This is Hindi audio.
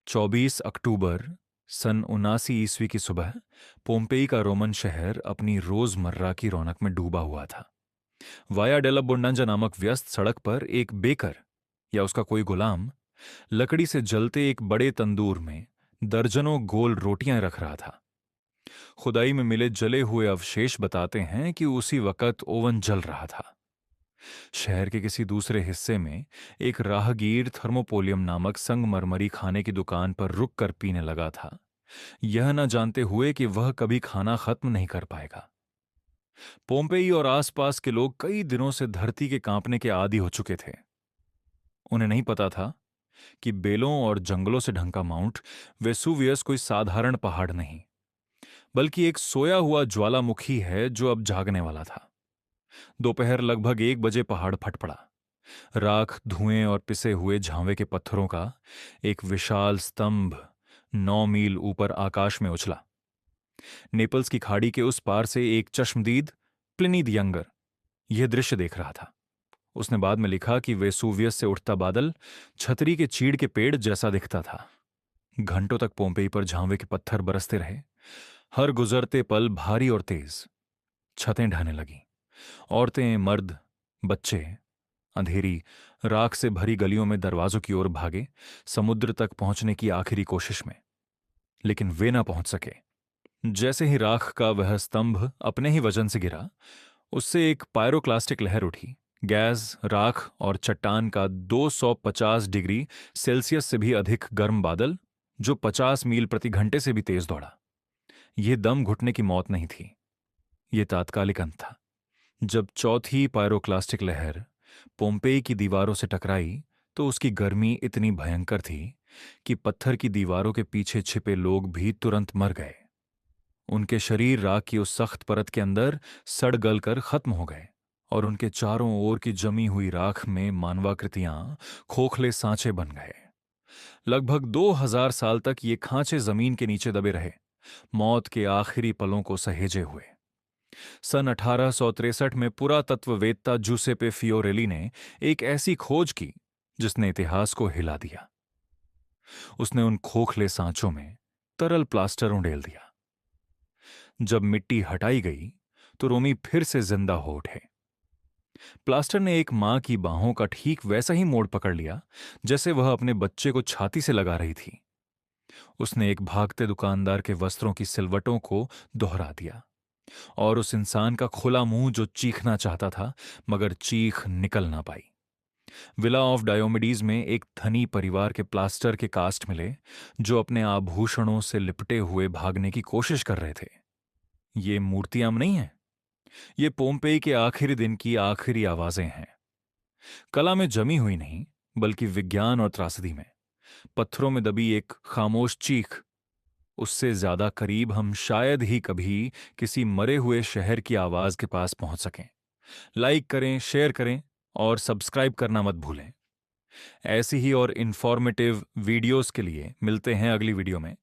24 अक्टूबर सन 79 ईस्वी की सुबह पोम्पेई का रोमन शहर अपनी रोजमर्रा की रौनक में डूबा हुआ था। वाया डेला बुंडांजा नामक व्यस्त सड़क पर एक बेकर या उसका कोई गुलाम लकड़ी से जलते एक बड़े तंदूर में दर्जनों गोल रोटियां रख रहा था। खुदाई में मिले जले हुए अवशेष बताते हैं कि उसी वक्त ओवन जल रहा था। शहर के किसी दूसरे हिस्से में एक राहगीर थर्मोपोलियम नामक संगमरमरी खाने की दुकान पर रुक कर पीने लगा था, यह न जानते हुए कि वह कभी खाना खत्म नहीं कर पाएगा। पोम्पेई और आसपास के लोग कई दिनों से धरती के कांपने के आदी हो चुके थे। उन्हें नहीं पता था कि बेलों और जंगलों से ढंका माउंट वेसुवियस कोई साधारण पहाड़ नहीं, बल्कि एक सोया हुआ ज्वालामुखी है जो अब जागने वाला था। दोपहर लगभग 1 बजे पहाड़ फट पड़ा। राख, धुएं और पिसे हुए झांवे के पत्थरों का एक विशाल स्तंभ 9 मील ऊपर आकाश में उछला। नेपल्स की खाड़ी के उस पार से एक चश्मदीद प्लिनी द यंगर यह दृश्य देख रहा था। उसने बाद में लिखा कि वेसुवियस से उठता बादल छतरी के चीड़ के पेड़ जैसा दिखता था। घंटों तक पोम्पेई पर झांवे के पत्थर बरसते रहे। हर गुजरते पल भारी और तेज। छतें ढहने लगीं। औरतें, मर्द, बच्चे अंधेरी राख से भरी गलियों में दरवाजों की ओर भागे, समुद्र तक पहुंचने की आखिरी कोशिश में। लेकिन वे ना पहुंच सके। जैसे ही राख का वह स्तंभ अपने ही वजन से गिरा, उससे एक पायरोक्लास्टिक लहर उठी। गैस, राख और चट्टान का 250 डिग्री सेल्सियस से भी अधिक गर्म बादल, जो 50 मील प्रति घंटे से भी तेज दौड़ा। यह दम घुटने की मौत नहीं थी, यह तात्कालिक अंत था। जब चौथी पायरोक्लास्टिक लहर पोम्पेई की दीवारों से टकराई तो उसकी गर्मी इतनी भयंकर थी कि पत्थर की दीवारों के पीछे छिपे लोग भी तुरंत मर गए। उनके शरीर राख की उस सख्त परत के अंदर सड़ गल कर खत्म हो गए और उनके चारों ओर की जमी हुई राख में मानवाकृतियां खोखले सांचे बन गए। लगभग 2000 साल तक ये खांचे जमीन के नीचे दबे रहे, मौत के आखिरी पलों को सहेजे हुए। सन 1863 में पुरातत्ववेत्ता जूसेपे फियोरेली ने एक ऐसी खोज की जिसने इतिहास को हिला दिया। उसने उन खोखले सांचों में तरल प्लास्टर उंडेल दिया। जब मिट्टी हटाई गई तो रोमी फिर से जिंदा हो उठे। प्लास्टर ने एक मां की बाहों का ठीक वैसा ही मोड़ पकड़ लिया जैसे वह अपने बच्चे को छाती से लगा रही थी। उसने एक भागते दुकानदार के वस्त्रों की सिलवटों को दोहरा दिया और उस इंसान का खुला मुंह जो चीखना चाहता था मगर चीख निकल ना पाई। विला ऑफ डायोमिडीज में एक धनी परिवार के प्लास्टर के कास्ट मिले जो अपने आभूषणों से लिपटे हुए भागने की कोशिश कर रहे थे। ये मूर्तियां नहीं हैं, ये पोम्पेई के आखिरी दिन की आखिरी आवाजें हैं। कला में जमी हुई नहीं, बल्कि विज्ञान और त्रासदी में। पत्थरों में दबी एक खामोश चीख। उससे ज्यादा करीब हम शायद ही कभी किसी मरे हुए शहर की आवाज के पास पहुंच सकें। लाइक करें, शेयर करें और सब्सक्राइब करना मत भूलें। ऐसी ही और इंफॉर्मेटिव वीडियोस के लिए मिलते हैं अगली वीडियो में।